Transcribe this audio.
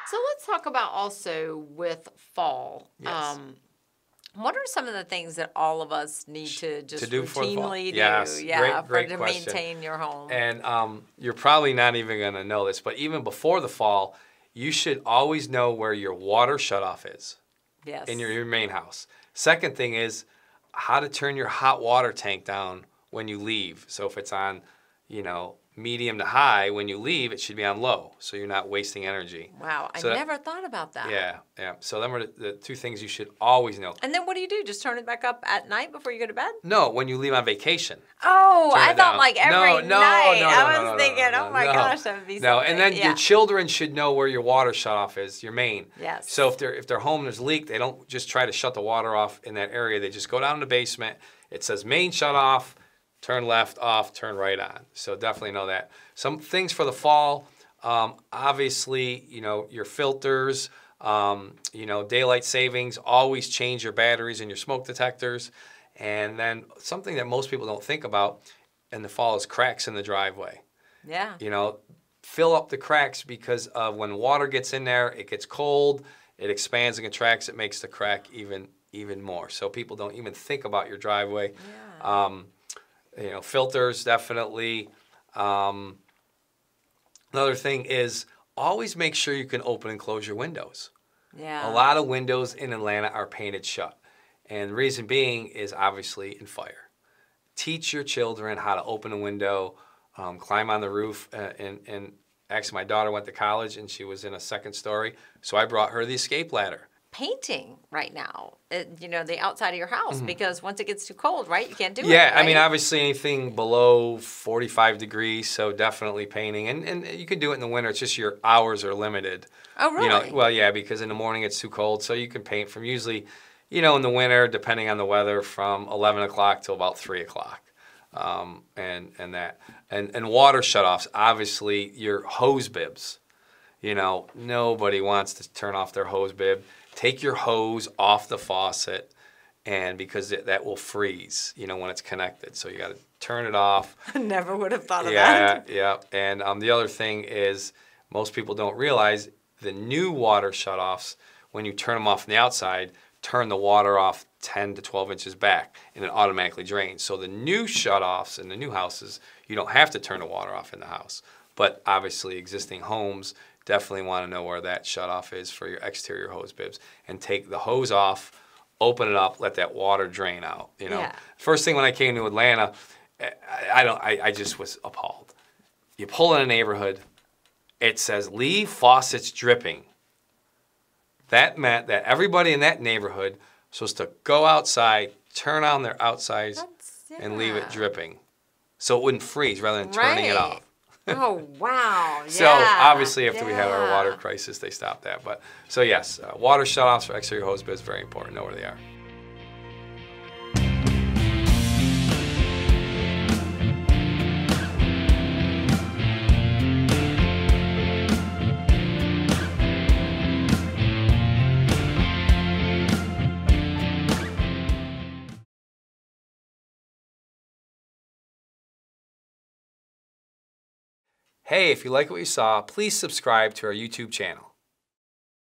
So let's talk about also with fall. Yes. What are some of the things that all of us need to just do for the fall? routinely do? Yes, Yeah, great to question. maintain your home. And you're probably not even going to know this, but even before the fall, you should always know where your water shutoff is. Yes. In your main house. Second thing is how to turn your hot water tank down when you leave. So if it's on, medium to high, when you leave, it should be on low, so you're not wasting energy. Wow, I So never thought about that. Yeah. So them are the two things you should always know. And then what do you do? Just turn it back up at night before you go to bed? No, when you leave on vacation. Oh, Turn I it thought down. like every No, night. I no, was thinking, oh my gosh, that would be something. No, and then your children should know where your water shutoff is, your main. Yes. So if they're home and there's a leak, they don't just try to shut the water off in that area. They just go down in the basement. It says main shut off, turn left off, turn right on. So definitely know that. Some things for the fall, obviously, your filters, daylight savings, always change your batteries and your smoke detectors. And then something that most people don't think about in the fall is cracks in the driveway. Yeah. Fill up the cracks because of when water gets in there, it gets cold, it expands and contracts, it makes the crack even more. So people don't even think about your driveway. Yeah. Filters definitely. Another thing is always make sure you can open and close your windows. Yeah. A lot of windows in Atlanta are painted shut. And the reason being is obviously in fire. Teach your children how to open a window, climb on the roof. And actually, my daughter went to college and she was in a second story. So I brought her the escape ladder. Painting right now, the outside of your house, because once it gets too cold, right, you can't do it. Yeah, right? I mean, obviously anything below 45 degrees, so definitely painting. And you can do it in the winter, it's just your hours are limited. Oh, really? Well, yeah, because in the morning it's too cold, so you can paint from usually, in the winter, depending on the weather, from 11 o'clock till about 3 o'clock. And water shutoffs, obviously your hose bibs. Nobody wants to turn off their hose bib. Take your hose off the faucet, and because that will freeze, when it's connected. So you got to turn it off. I never would have thought of that. Yeah. And the other thing is most people don't realize the new water shutoffs, when you turn them off from the outside, turn the water off 10 to 12 inches back, and it automatically drains. So the new shutoffs in the new houses, you don't have to turn the water off in the house. But obviously existing homes definitely want to know where that shutoff is for your exterior hose bibs, and take the hose off, open it up, let that water drain out. Yeah. First thing when I came to Atlanta, I just was appalled. You pull in a neighborhood, it says leave faucets dripping. That meant that everybody in that neighborhood was supposed to go outside, turn on their outsides, and leave it dripping, so it wouldn't freeze rather than turning it off. Oh, wow. Yeah. So obviously after we had our water crisis, they stopped that. But so yes, water shutoffs for exterior hose bibs, very important. Know where they are. Hey, if you like what you saw, please subscribe to our YouTube channel.